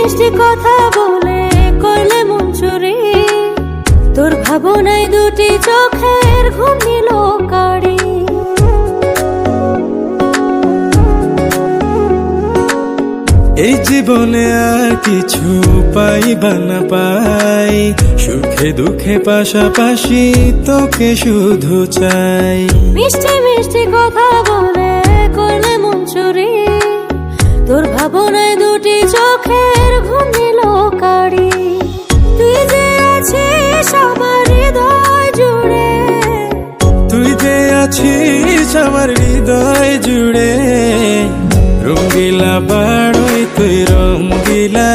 মিষ্টি কথা বলে করলে মন চুরি, তোর ভাবনায় দুটি চোখের ঘুম নিল কাড়ি। এই জীবনে আর কিছু পাই বা না পাই, সুখে দুঃখে পাশাপাশি তোকে শুধু চাই। মিষ্টি মিষ্টি কথা বলে করলে মন চুরি, তোর ভাবনায় দুটি চোখের ঘুম নিল কাড়ি। তুই যে আছিস আমার হৃদয় জুড়ে, তুই যে আছিস আমার হৃদয় জুড়ে, রঙ্গিলা বাড়ই তুই রঙ্গিলা